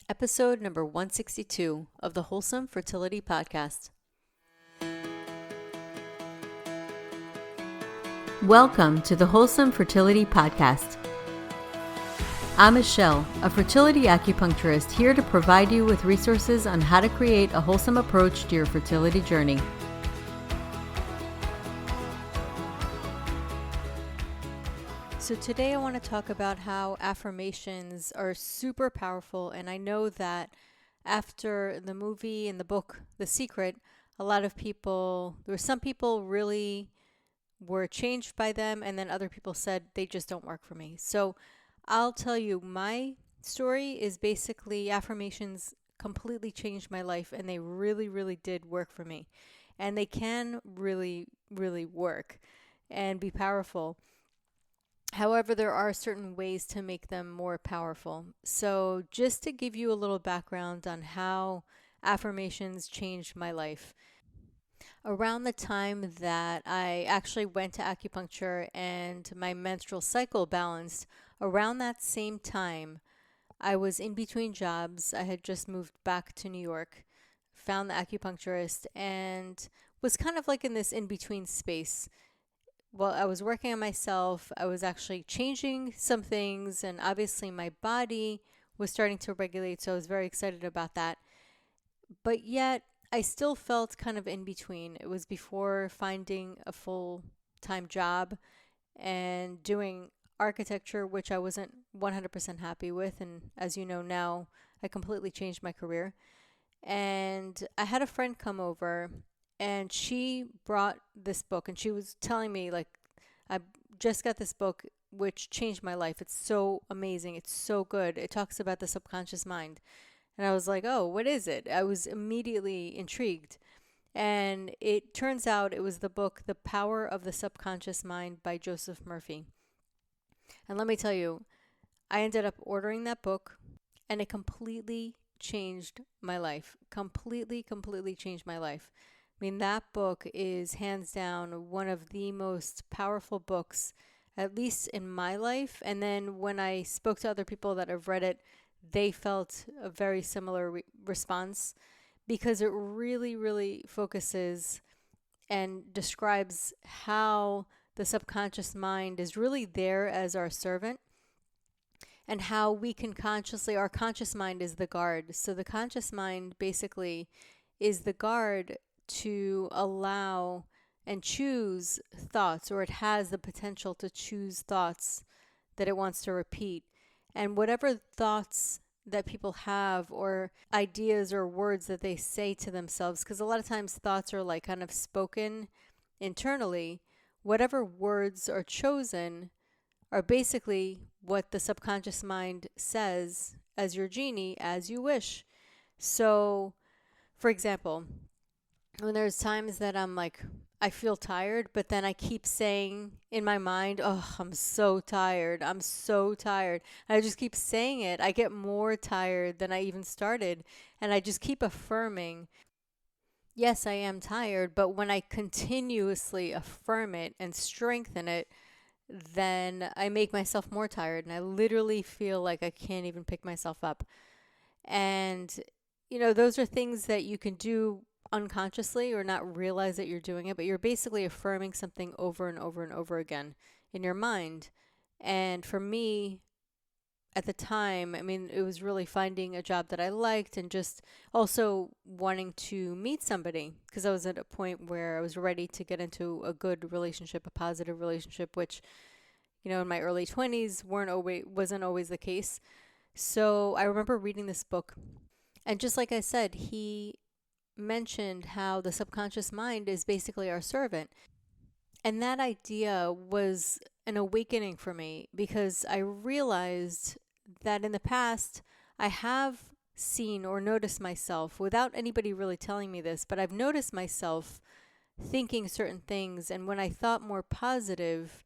Episode number 162 of the Wholesome Fertility Podcast. Welcome to the Wholesome Fertility Podcast. I'm Michelle, a fertility acupuncturist here to provide you with resources on how to create a wholesome approach to your fertility journey. So today I want to talk about how affirmations are super powerful, and I know that after the movie and the book, The Secret, there were some people really were changed by them, and then other people said they just don't work for me. So I'll tell you, my story is basically affirmations completely changed my life, and they really, really did work for me. And they can really, really work and be powerful. However, there are certain ways to make them more powerful. So just to give you a little background on how affirmations changed my life. Around the time that I actually went to acupuncture and my menstrual cycle balanced, around that same time, I was in between jobs. I had just moved back to New York, found the acupuncturist, and was kind of like in this in-between space. Well, I was working on myself. I was actually changing some things, and obviously my body was starting to regulate, so I was very excited about that. But yet, I still felt kind of in between. It was before finding a full-time job and doing architecture, which I wasn't 100% happy with. And as you know now, I completely changed my career. And I had a friend come over, and she brought this book, and she was telling me, like, I just got this book, which changed my life. It's so amazing. It's so good. It talks about the subconscious mind. And I was like, oh, what is it? I was immediately intrigued. And it turns out it was the book, The Power of the Subconscious Mind by Joseph Murphy. And let me tell you, I ended up ordering that book, and it completely changed my life. Completely changed my life. I mean, that book is hands down one of the most powerful books, at least in my life. And then when I spoke to other people that have read it, they felt a very similar response, because it really, really focuses and describes how the subconscious mind is really there as our servant, and how we can our conscious mind is the guard. So the conscious mind basically is the guard to allow and choose thoughts, or it has the potential to choose thoughts that it wants to repeat. And whatever thoughts that people have, or ideas or words that they say to themselves, because a lot of times thoughts are like kind of spoken internally, whatever words are chosen are basically what the subconscious mind says as your genie, as you wish. So, for example, when there's times that I'm like, I feel tired, but then I keep saying in my mind, oh, I'm so tired. I'm so tired. And I just keep saying it. I get more tired than I even started. And I just keep affirming, yes, I am tired. But when I continuously affirm it and strengthen it, then I make myself more tired. And I literally feel like I can't even pick myself up. And, those are things that you can do unconsciously or not realize that you're doing it, but you're basically affirming something over and over and over again in your mind. And for me, at the time, I mean, it was really finding a job that I liked, and just also wanting to meet somebody, because I was at a point where I was ready to get into a good relationship, a positive relationship, which, in my early 20s wasn't always the case. So I remember reading this book, and just like I said, he mentioned how the subconscious mind is basically our servant. And that idea was an awakening for me, because I realized that in the past I have seen or noticed myself, without anybody really telling me this, but I've noticed myself thinking certain things. And when I thought more positive,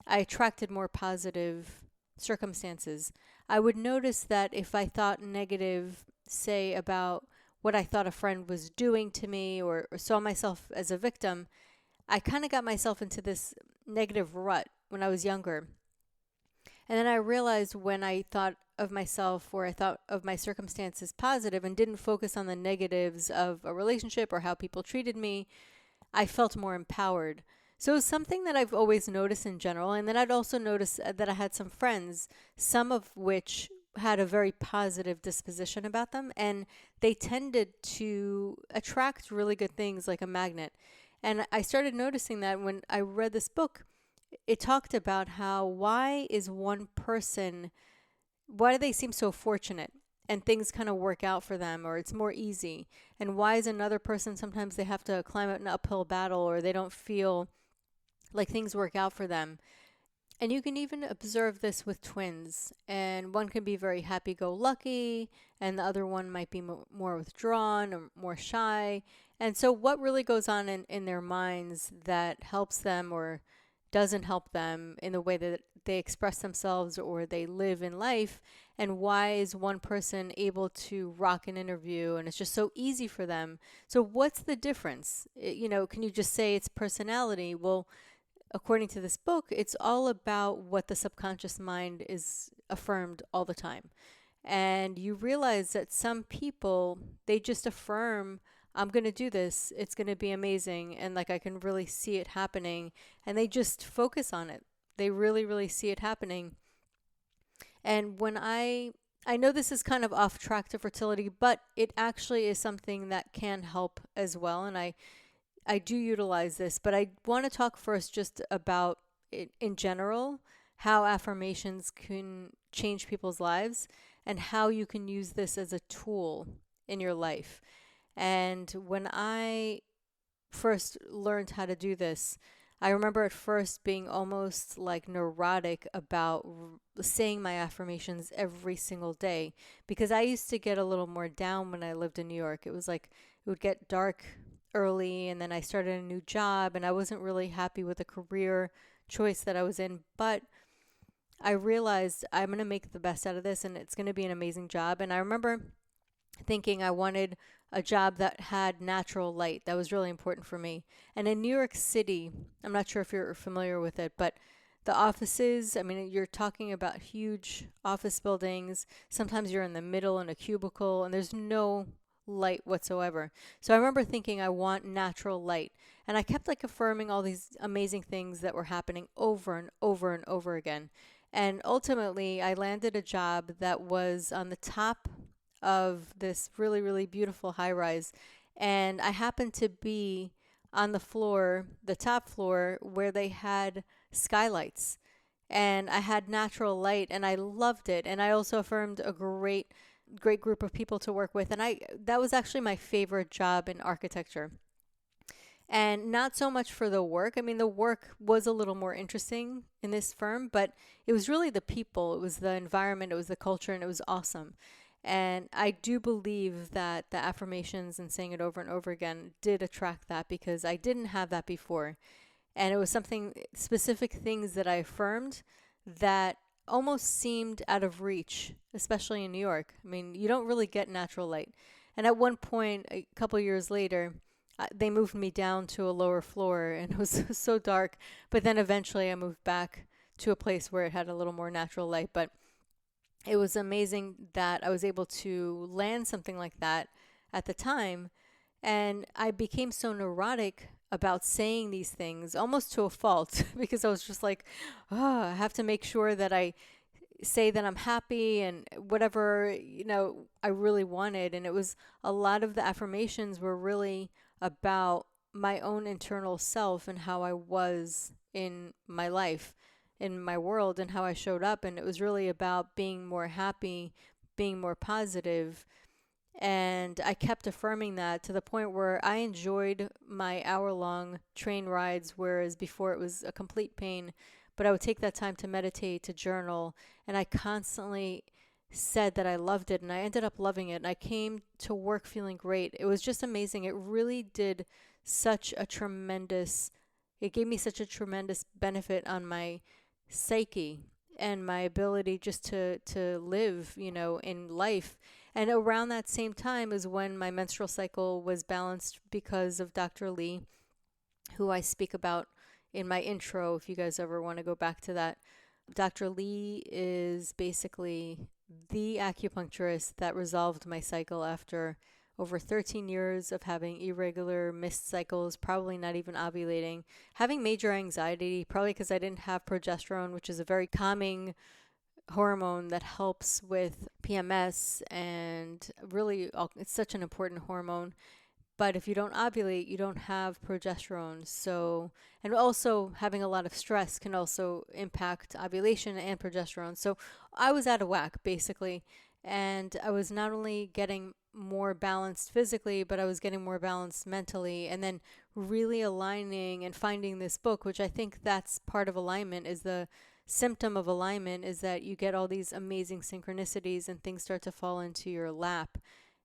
I attracted more positive circumstances. I would notice that if I thought negative, say about what I thought a friend was doing to me, or saw myself as a victim, I kind of got myself into this negative rut when I was younger. And then I realized when I thought of myself or I thought of my circumstances positive and didn't focus on the negatives of a relationship or how people treated me, I felt more empowered. So it's something that I've always noticed in general. And then I'd also notice that I had some friends, some of which had a very positive disposition about them, and they tended to attract really good things like a magnet. And I started noticing that when I read this book, it talked about how why is one person, why do they seem so fortunate and things kind of work out for them or it's more easy? And why is another person sometimes they have to climb an uphill battle or they don't feel like things work out for them? And you can even observe this with twins. And one can be very happy go lucky, and the other one might be more withdrawn or more shy. And so, what really goes on in their minds that helps them or doesn't help them in the way that they express themselves or they live in life? And why is one person able to rock an interview and it's just so easy for them? So, what's the difference? Can you just say it's personality? Well, according to this book, it's all about what the subconscious mind is affirmed all the time. And you realize that some people, they just affirm, I'm going to do this. It's going to be amazing. And like I can really see it happening. And they just focus on it. They really, really see it happening. And when I know this is kind of off track to fertility, but it actually is something that can help as well. And I do utilize this, but I want to talk first just about it in general, how affirmations can change people's lives and how you can use this as a tool in your life. And when I first learned how to do this, I remember at first being almost like neurotic about saying my affirmations every single day because I used to get a little more down when I lived in New York. It was like it would get dark early and then I started a new job and I wasn't really happy with the career choice that I was in, but I realized I'm going to make the best out of this and it's going to be an amazing job. And I remember thinking I wanted a job that had natural light. That was really important for me. And in New York City, I'm not sure if you're familiar with it, but the offices, I mean, you're talking about huge office buildings. Sometimes you're in the middle in a cubicle and there's no light whatsoever. So I remember thinking I want natural light. And I kept like affirming all these amazing things that were happening over and over and over again. And ultimately, I landed a job that was on the top of this really, really beautiful high rise. And I happened to be on the floor, the top floor, where they had skylights. And I had natural light and I loved it. And I also affirmed a great group of people to work with. And that was actually my favorite job in architecture. And not so much for the work. I mean, the work was a little more interesting in this firm, but it was really the people, it was the environment, it was the culture, and it was awesome. And I do believe that the affirmations and saying it over and over again did attract that because I didn't have that before. And it was something, specific things that I affirmed that almost seemed out of reach, especially in New York. I mean, you don't really get natural light. And at one point, a couple years later, they moved me down to a lower floor and it was so dark. But then eventually I moved back to a place where it had a little more natural light. But it was amazing that I was able to land something like that at the time. And I became so neurotic about saying these things almost to a fault because I was just like, oh, I have to make sure that I say that I'm happy and whatever, I really wanted. And it was a lot of the affirmations were really about my own internal self and how I was in my life, in my world, and how I showed up. And it was really about being more happy, being more positive. And I kept affirming that to the point where I enjoyed my hour-long train rides, whereas before it was a complete pain. But I would take that time to meditate, to journal, and I constantly said that I loved it, and I ended up loving it. And I came to work feeling great. It was just amazing. It really did it gave me such a tremendous benefit on my psyche and my ability just to live, in life. And around that same time is when my menstrual cycle was balanced because of Dr. Lee, who I speak about in my intro, if you guys ever want to go back to that. Dr. Lee is basically the acupuncturist that resolved my cycle after over 13 years of having irregular missed cycles, probably not even ovulating, having major anxiety, probably because I didn't have progesterone, which is a very calming hormone that helps with PMS, and really it's such an important hormone. But if you don't ovulate, you don't have progesterone. So, and also having a lot of stress can also impact ovulation and progesterone. So I was out of whack basically. And I was not only getting more balanced physically, but I was getting more balanced mentally. And then really aligning and finding this book, which I think that's part of alignment, is the symptom of alignment is that you get all these amazing synchronicities and things start to fall into your lap.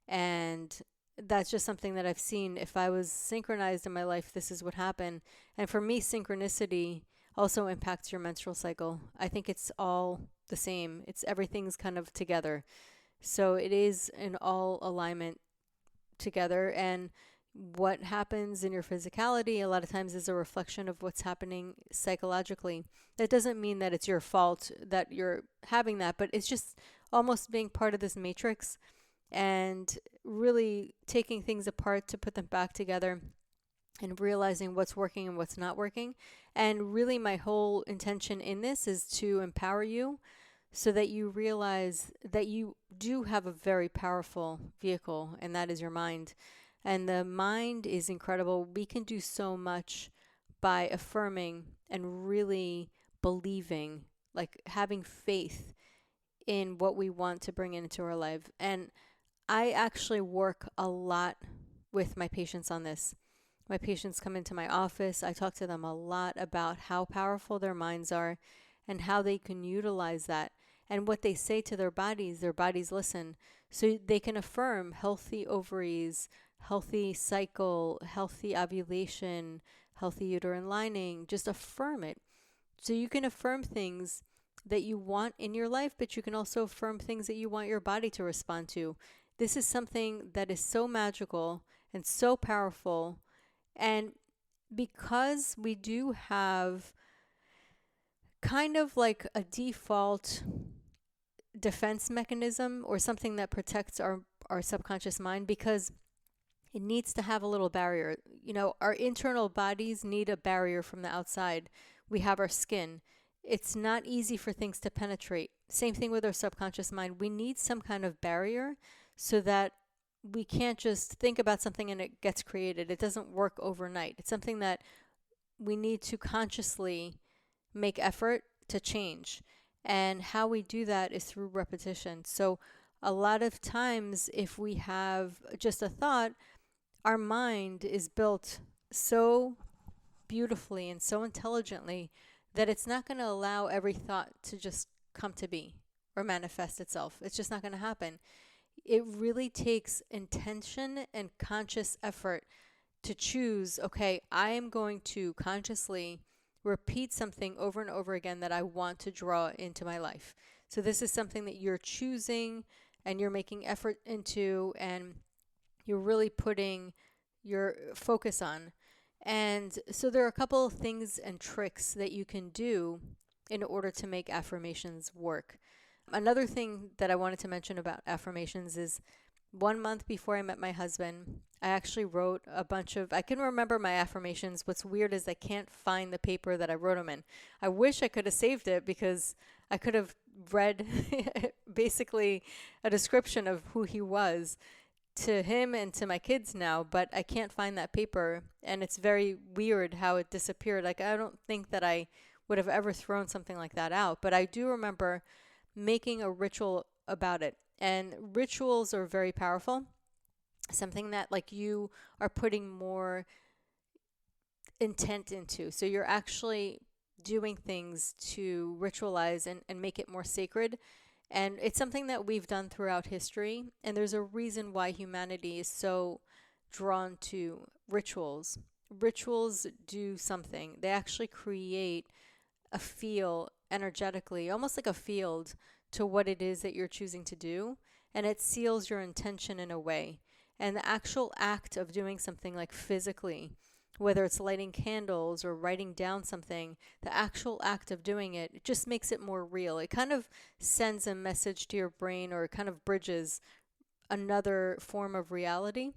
And that's just something that I've seen. If I was synchronized in my life, this is what happened. And for me, synchronicity also impacts your menstrual cycle. I think it's all the same. It's everything's kind of together. So it is an all alignment together. And what happens in your physicality a lot of times is a reflection of what's happening psychologically. That doesn't mean that it's your fault that you're having that, but it's just almost being part of this matrix and really taking things apart to put them back together and realizing what's working and what's not working. And really, my whole intention in this is to empower you so that you realize that you do have a very powerful vehicle, and that is your mind. And the mind is incredible. We can do so much by affirming and really believing, like having faith in what we want to bring into our life. And I actually work a lot with my patients on this. My patients come into my office. I talk to them a lot about how powerful their minds are and how they can utilize that. And what they say to their bodies listen. So they can affirm healthy ovaries, healthy cycle, healthy ovulation, healthy uterine lining. Just affirm it. So you can affirm things that you want in your life, but you can also affirm things that you want your body to respond to. This is something that is so magical and so powerful. And because we do have kind of like a default defense mechanism or something that protects our subconscious mind, because it needs to have a little barrier. You know, our internal bodies need a barrier from the outside. We have our skin. It's not easy for things to penetrate. Same thing with our subconscious mind. We need some kind of barrier so that we can't just think about something and it gets created. It doesn't work overnight. It's something that we need to consciously make effort to change. And how we do that is through repetition. So a lot of times, if we have just a thought, our mind is built so beautifully and so intelligently that it's not going to allow every thought to just come to be or manifest itself. It's just not going to happen. It really takes intention and conscious effort to choose, okay, I am going to consciously repeat something over and over again that I want to draw into my life. So this is something that you're choosing and you're making effort into, and you're really putting your focus on. And so there are a couple of things and tricks that you can do in order to make affirmations work. Another thing that I wanted to mention about affirmations is 1 month before I met my husband, I actually wrote a bunch of, I can remember my affirmations. What's weird is I can't find the paper that I wrote them in. I wish I could have saved it because I could have read basically a description of who he was to him and to my kids now, but I can't find that paper, and it's very weird how it disappeared. Like, I don't think that I would have ever thrown something like that out, but I do remember making a ritual about it. And rituals are very powerful. Something that like you are putting more intent into. So you're actually doing things to ritualize and make it more sacred. And it's something that we've done throughout history. And there's a reason why humanity is so drawn to rituals. Rituals do something. They actually create a feel energetically, almost like a field to what it is that you're choosing to do. And it seals your intention in a way. And the actual act of doing something like physically whether it's lighting candles or writing down something, the actual act of doing it, it just makes it more real. It kind of sends a message to your brain, or it kind of bridges another form of reality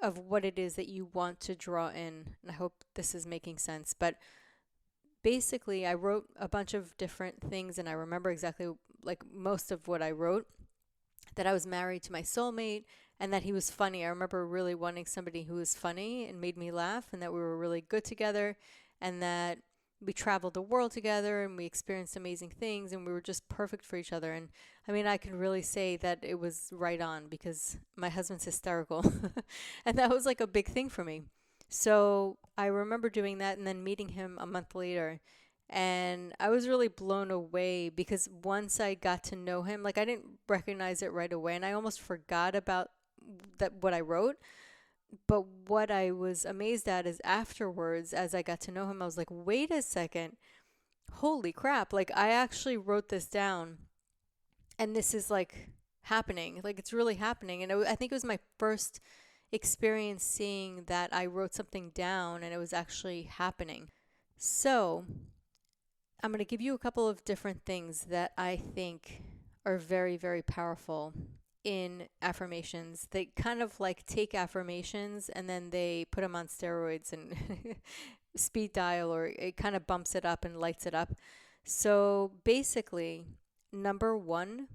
of what it is that you want to draw in. And I hope this is making sense. But basically, I wrote a bunch of different things, and I remember exactly like most of what I wrote, that I was married to my soulmate and that he was funny. I remember really wanting somebody who was funny and made me laugh, and that we were really good together, and that we traveled the world together and we experienced amazing things, and we were just perfect for each other. And I mean, I can really say that it was right on, because my husband's hysterical. And that was like a big thing for me. So I remember doing that and then meeting him a month later. And I was really blown away, because once I got to know him, like I didn't recognize it right away, and I almost forgot about that what I wrote. But what I was amazed at is afterwards, as I got to know him, I was like, wait a second, holy crap! Like I actually wrote this down, and this is like happening. Like it's really happening. And I think it was my first experience seeing that I wrote something down and it was actually happening. So I'm going to give you a couple of different things that I think are very, very powerful in affirmations. They kind of like take affirmations and then they put them on steroids and speed dial, or it kind of bumps it up and lights it up. So basically, number one,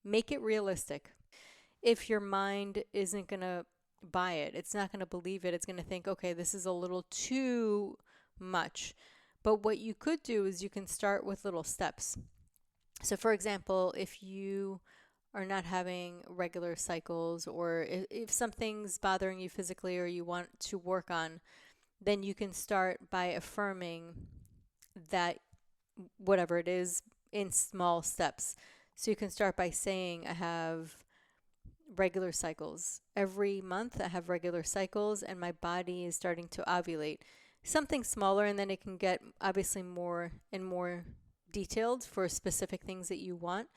make it realistic. If your mind isn't going to buy it, it's not going to believe it, it's going to think, okay, this is a little too much. But what you could do is you can start with little steps. So, for example, if you are not having regular cycles, or if something's bothering you physically or you want to work on, then you can start by affirming that whatever it is in small steps. So you can start by saying, I have regular cycles. Every month I have regular cycles and my body is starting to ovulate. Something smaller, and then it can get obviously more and more detailed for specific things that you want.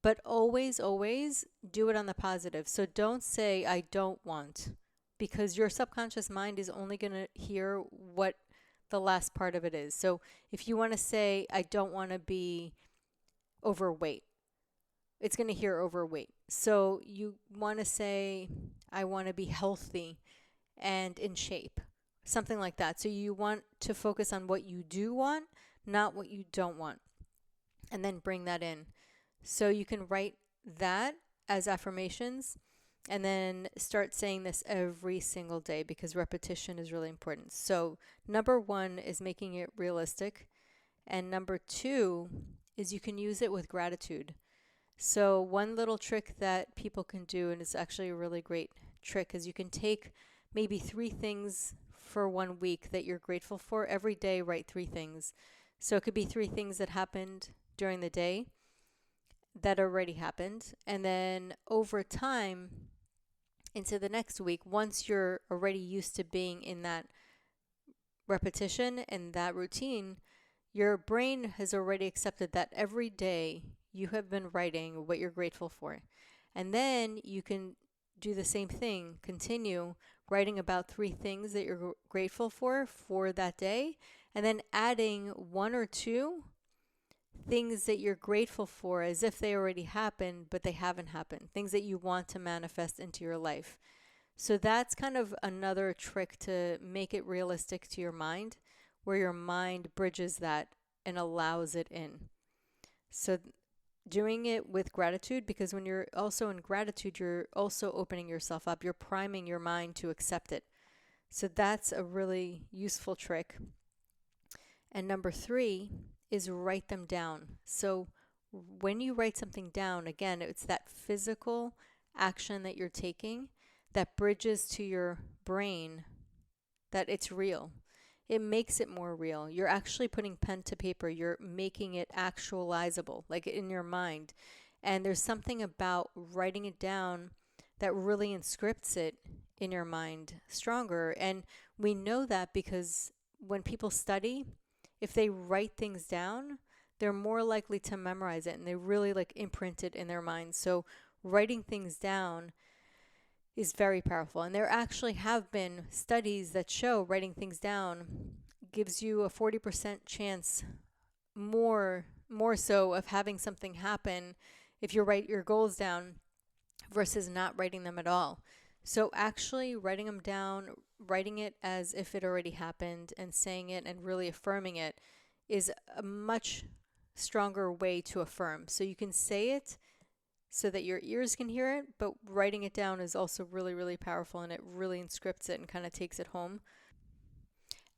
But always, always do it on the positive. So don't say, I don't want, because your subconscious mind is only going to hear what the last part of it is. So if you want to say, I don't want to be overweight, it's going to hear overweight. So you want to say, I want to be healthy and in shape, something like that. So you want to focus on what you do want, not what you don't want, and then bring that in. So you can write that as affirmations and then start saying this every single day, because repetition is really important. So number one is making it realistic. And number two is you can use it with gratitude. So one little trick that people can do, and it's actually a really great trick, is you can take maybe 3 things for 1 week that you're grateful for. Every day, write 3 things. So it could be 3 things that happened during the day that already happened. And then over time, into the next week, once you're already used to being in that repetition and that routine, your brain has already accepted that every day you have been writing what you're grateful for. And then you can do the same thing, continue writing about 3 things that you're grateful for that day, and then adding 1 or 2 things that you're grateful for as if they already happened, but they haven't happened, things that you want to manifest into your life. So that's kind of another trick to make it realistic to your mind, where your mind bridges that and allows it in. So doing it with gratitude, because when you're also in gratitude, you're also opening yourself up. You're priming your mind to accept it. So that's a really useful trick. And number 3 is write them down. So when you write something down, again, it's that physical action that you're taking that bridges to your brain that it's real. It makes it more real. You're actually putting pen to paper. You're making it actualizable, like in your mind. And there's something about writing it down that really inscripts it in your mind stronger. And we know that because when people study, if they write things down, they're more likely to memorize it, and they really like imprint it in their minds. So writing things down is very powerful. And there actually have been studies that show writing things down gives you a 40% chance more so of having something happen if you write your goals down versus not writing them at all. So actually writing them down, writing it as if it already happened and saying it and really affirming it is a much stronger way to affirm. So you can say it so that your ears can hear it, but writing it down is also really, really powerful, and it really inscripts it and kind of takes it home.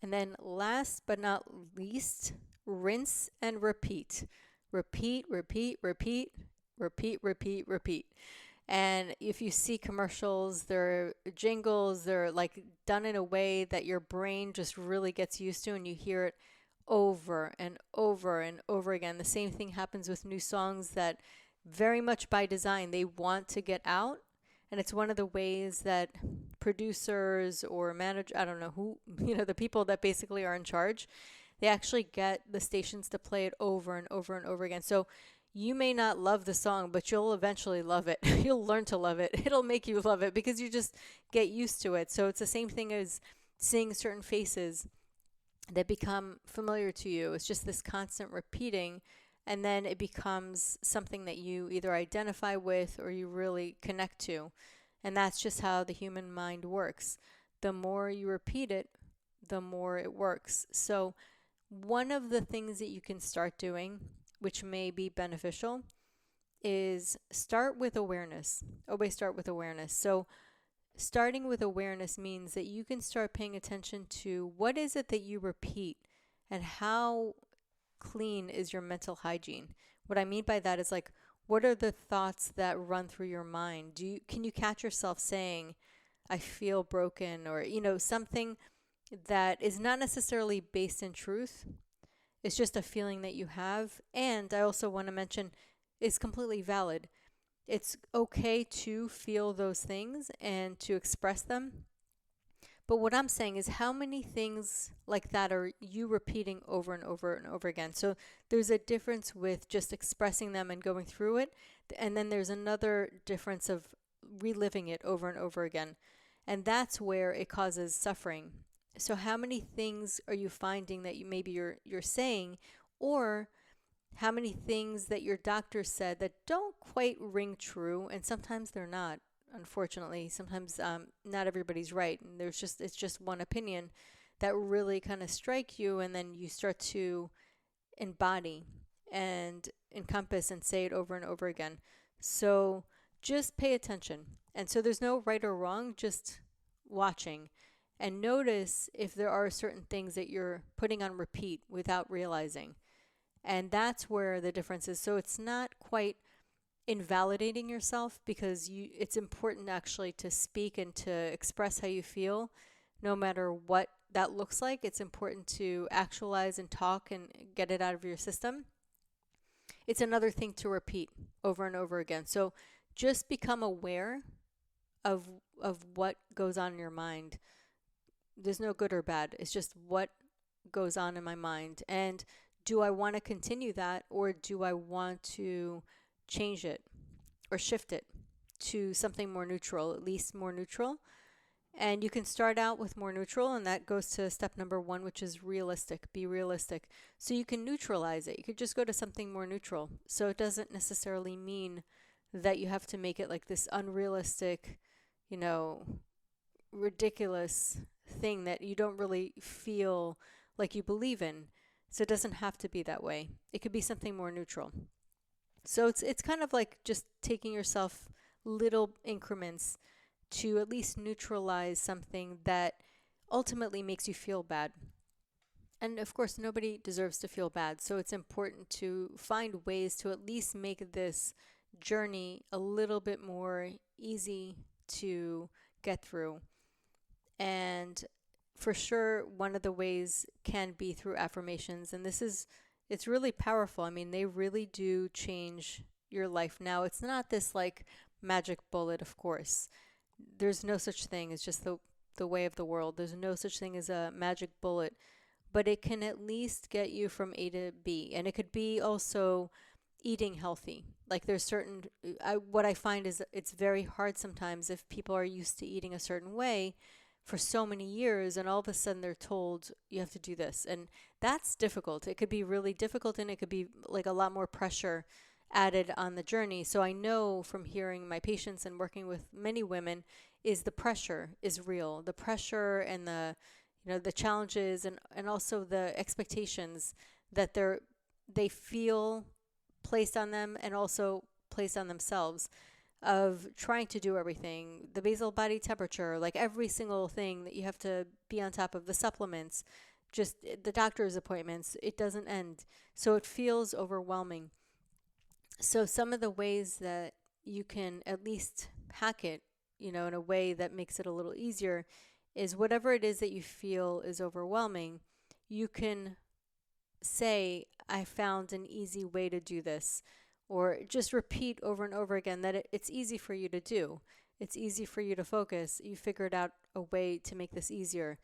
And then last but not least, rinse and repeat. Repeat, repeat, repeat, repeat, repeat, repeat. And if you see commercials, they're jingles, they're like done in a way that your brain just really gets used to, and you hear it over and over and over again. The same thing happens with new songs that very much by design, they want to get out. And it's one of the ways that producers or I don't know who, the people that basically are in charge, they actually get the stations to play it over and over and over again. So you may not love the song, but you'll eventually love it. You'll learn to love it. It'll make you love it because you just get used to it. So it's the same thing as seeing certain faces that become familiar to you. It's just this constant repeating, and then it becomes something that you either identify with or you really connect to. And that's just how the human mind works. The more you repeat it, the more it works. So one of the things that you can start doing, which may be beneficial, is start with awareness. Always start with awareness. So starting with awareness means that you can start paying attention to what is it that you repeat and how clean is your mental hygiene. What I mean by that is like, what are the thoughts that run through your mind? Can you catch yourself saying, I feel broken, or something that is not necessarily based in truth. It's just a feeling that you have. And I also want to mention is completely valid. It's okay to feel those things and to express them. But what I'm saying is, how many things like that are you repeating over and over and over again? So there's a difference with just expressing them and going through it. And then there's another difference of reliving it over and over again. And that's where it causes suffering. So how many things are you finding that you're saying, or how many things that your doctor said that don't quite ring true, and sometimes they're not. Unfortunately, sometimes not everybody's right, and it's just one opinion that really kind of strike you, and then you start to embody and encompass and say it over and over again. So just pay attention. And so there's no right or wrong, just watching. And notice if there are certain things that you're putting on repeat without realizing. And that's where the difference is. So it's not quite invalidating yourself, because it's important actually to speak and to express how you feel, no matter what that looks like. It's important to actualize and talk and get it out of your system. It's another thing to repeat over and over again. So just become aware of what goes on in your mind. There's no good or bad. It's just what goes on in my mind. And do I want to continue that, or do I want to change it or shift it to something more neutral, at least more neutral? And you can start out with more neutral, and that goes to step number 1, which is realistic. Be realistic. So you can neutralize it. You could just go to something more neutral. So it doesn't necessarily mean that you have to make it like this unrealistic, ridiculous thing that you don't really feel like you believe in. So it doesn't have to be that way. It could be something more neutral. So it's kind of like just taking yourself little increments to at least neutralize something that ultimately makes you feel bad. And of course, nobody deserves to feel bad. So it's important to find ways to at least make this journey a little bit more easy to get through. And for sure, one of the ways can be through affirmations. And it's really powerful. I mean, they really do change your life. Now, it's not this like magic bullet, of course. There's no such thing. It's just the way of the world. There's no such thing as a magic bullet, but it can at least get you from A to B. And it could be also eating healthy. Like there's what I find is it's very hard sometimes if people are used to eating a certain way for so many years and all of a sudden they're told you have to do this. And that's difficult. It could be really difficult and it could be like a lot more pressure added on the journey. So I know from hearing my patients and working with many women is the pressure is real. The pressure and the challenges and also the expectations that they feel placed on them and also placed on themselves of trying to do everything, the basal body temperature, like every single thing that you have to be on top of, the supplements, just the doctor's appointments, it doesn't end. So it feels overwhelming. So some of the ways that you can at least hack it, in a way that makes it a little easier is whatever it is that you feel is overwhelming, you can say, I found an easy way to do this, or just repeat over and over again that it's easy for you to do. It's easy for you to focus. You figured out a way to make this easier.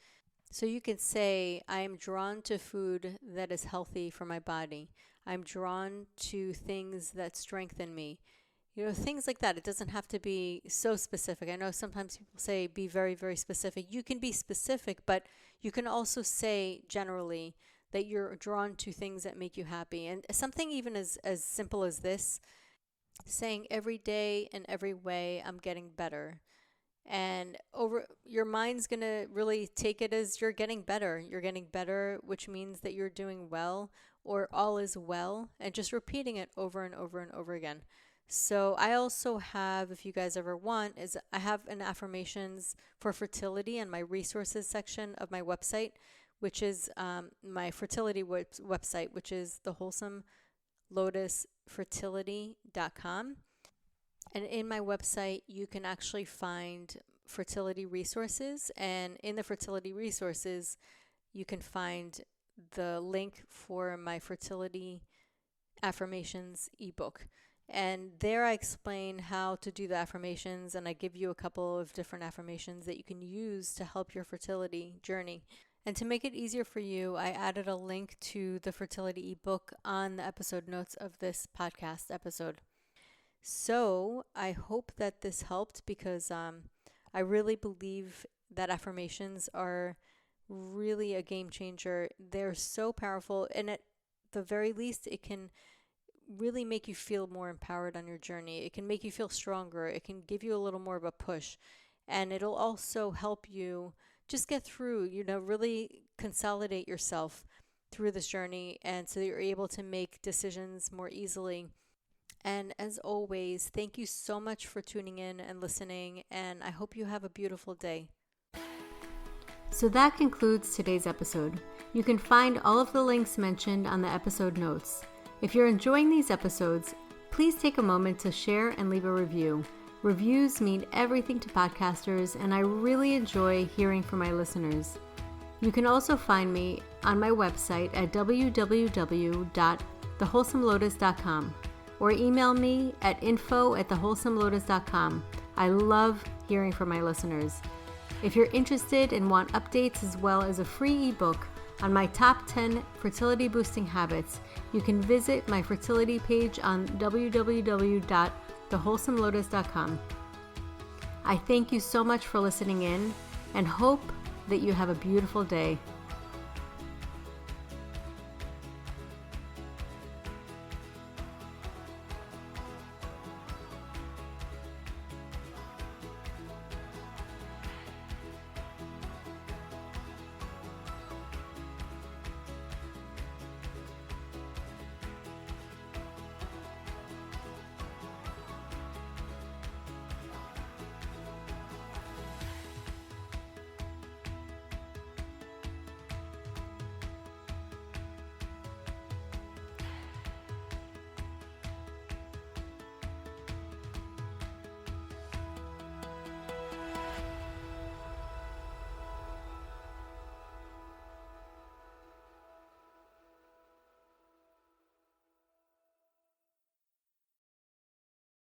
So you can say, I am drawn to food that is healthy for my body. I'm drawn to things that strengthen me. Things like that. It doesn't have to be so specific. I know sometimes people say be very, very specific. You can be specific, but you can also say generally that you're drawn to things that make you happy. And something even as simple as this, saying every day and every way I'm getting better. And your mind's going to really take it as you're getting better. You're getting better, which means that you're doing well or all is well, and just repeating it over and over and over again. So I also have, if you guys ever want, I have an affirmations for fertility in my resources section of my website, which is my fertility website, which is thewholesomelotusfertility.com. And in my website, you can actually find fertility resources. And in the fertility resources, you can find the link for my fertility affirmations ebook. And there I explain how to do the affirmations, and I give you a couple of different affirmations that you can use to help your fertility journey. And to make it easier for you, I added a link to the fertility ebook on the episode notes of this podcast episode. So I hope that this helped, because I really believe that affirmations are really a game changer. They're so powerful, and at the very least, it can really make you feel more empowered on your journey. It can make you feel stronger. It can give you a little more of a push, and it'll also help you just get through, really consolidate yourself through this journey, and so that you're able to make decisions more easily. And as always, thank you so much for tuning in and listening, and I hope you have a beautiful day. So that concludes today's episode. You can find all of the links mentioned on the episode notes. If you're enjoying these episodes, please take a moment to share and leave a review. Reviews mean everything to podcasters, and I really enjoy hearing from my listeners. You can also find me on my website at www.thewholesomelotus.com or email me at info@thewholesomelotus.com. I love hearing from my listeners. If you're interested and want updates as well as a free ebook on my top 10 fertility boosting habits, you can visit my fertility page on www.thewholesomelotus.com. I thank you so much for listening in and hope that you have a beautiful day.